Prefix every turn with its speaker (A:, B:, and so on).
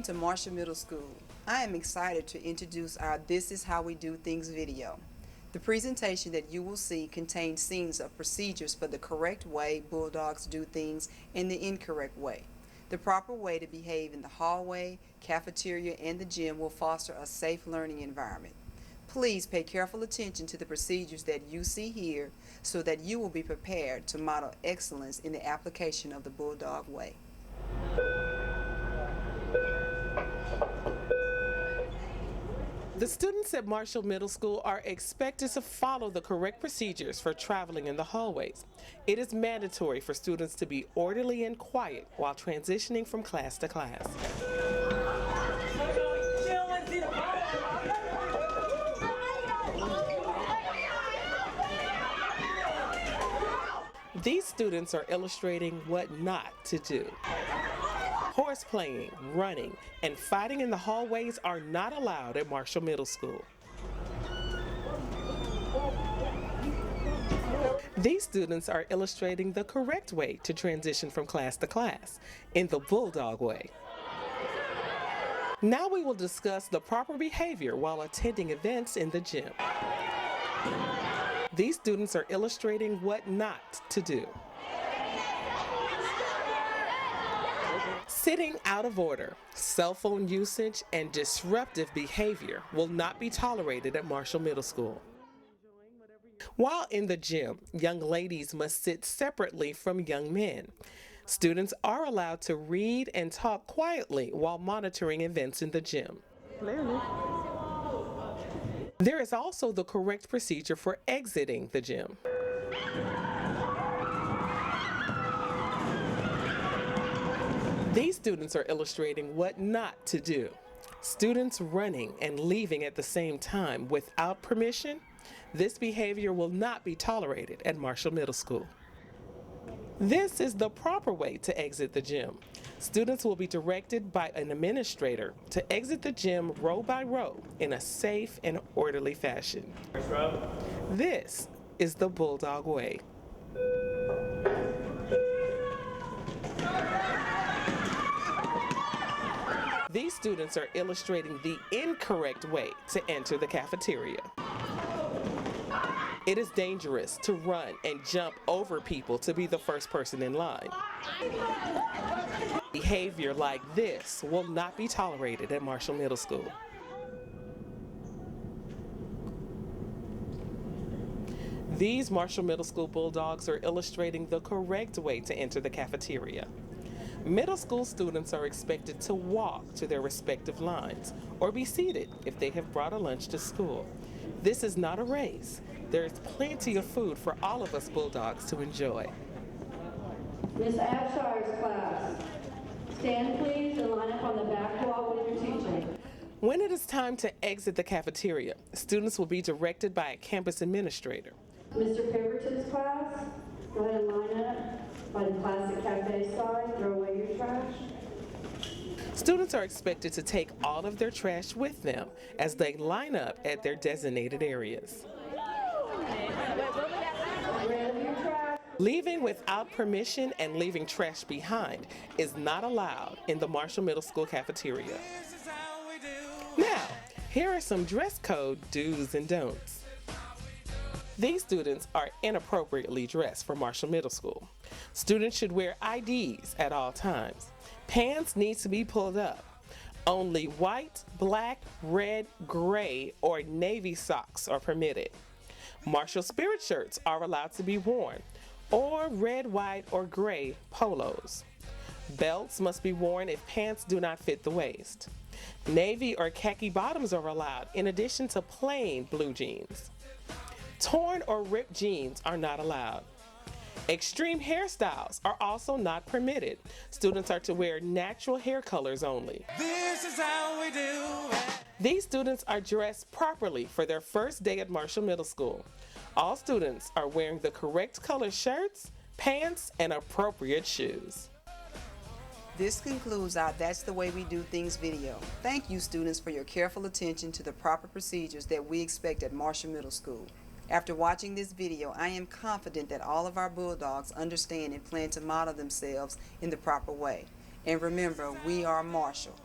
A: to Marshall Middle School. I am excited to introduce our This Is How We Do Things video. The presentation that you will see contains scenes of procedures for the correct way Bulldogs do things and the incorrect way. The proper way to behave in the hallway, cafeteria, and the gym will foster a safe learning environment. Please pay careful attention to the procedures that you see here so that you will be prepared to model excellence in the application of the Bulldog Way.
B: The students at Marshall Middle School are expected to follow the correct procedures for traveling in the hallways. It is mandatory for students to be orderly and quiet while transitioning from class to class. These students are illustrating what not to do. Horse playing, running, and fighting in the hallways are not allowed at Marshall Middle School. These students are illustrating the correct way to transition from class to class in the Bulldog Way. Now we will discuss the proper behavior while attending events in the gym. These students are illustrating what not to do. Sitting out of order, cell phone usage, and disruptive behavior will not be tolerated at Marshall Middle School. While in the gym, young ladies must sit separately from young men. Students are allowed to read and talk quietly while monitoring events in the gym. There is also the correct procedure for exiting the gym. These students are illustrating what not to do. Students running and leaving at the same time without permission. This behavior will not be tolerated at Marshall Middle School. This is the proper way to exit the gym. Students will be directed by an administrator to exit the gym row by row in a safe and orderly fashion. This is the Bulldog Way. These students are illustrating the incorrect way to enter the cafeteria. It is dangerous to run and jump over people to be the first person in line. Behavior like this will not be tolerated at Marshall Middle School. These Marshall Middle School Bulldogs are illustrating the correct way to enter the cafeteria. Middle school students are expected to walk to their respective lines or be seated if they have brought a lunch to school. This is not a race. There is plenty of food for all of us Bulldogs to enjoy.
C: Ms. Abshire's class, stand please and line up on the back wall with your teacher.
B: When it is time to exit the cafeteria, students will be directed by a campus administrator.
C: Mr. Pemberton's class, go ahead and line up by the classic cafe side, throw away your trash.
B: Students are expected to take all of their trash with them as they line up at their designated areas. Leaving without permission and leaving trash behind is not allowed in the Marshall Middle School cafeteria. Now, here are some dress code do's and don'ts. These students are inappropriately dressed for Marshall Middle School. Students should wear IDs at all times. Pants need to be pulled up. Only white, black, red, gray, or navy socks are permitted. Marshall Spirit shirts are allowed to be worn, or red, white, or gray polos. Belts must be worn if pants do not fit the waist. Navy or khaki bottoms are allowed in addition to plain blue jeans. Torn or ripped jeans are not allowed. Extreme hairstyles are also not permitted. Students are to wear natural hair colors only.
D: This is how we do it.
B: These students are dressed properly for their first day at Marshall Middle School. All students are wearing the correct color shirts, pants, and appropriate shoes.
A: This concludes our That's the Way We Do Things video. Thank you, students, for your careful attention to the proper procedures that we expect at Marshall Middle School. After watching this video, I am confident that all of our Bulldogs understand and plan to model themselves in the proper way. And remember, we are Marshall.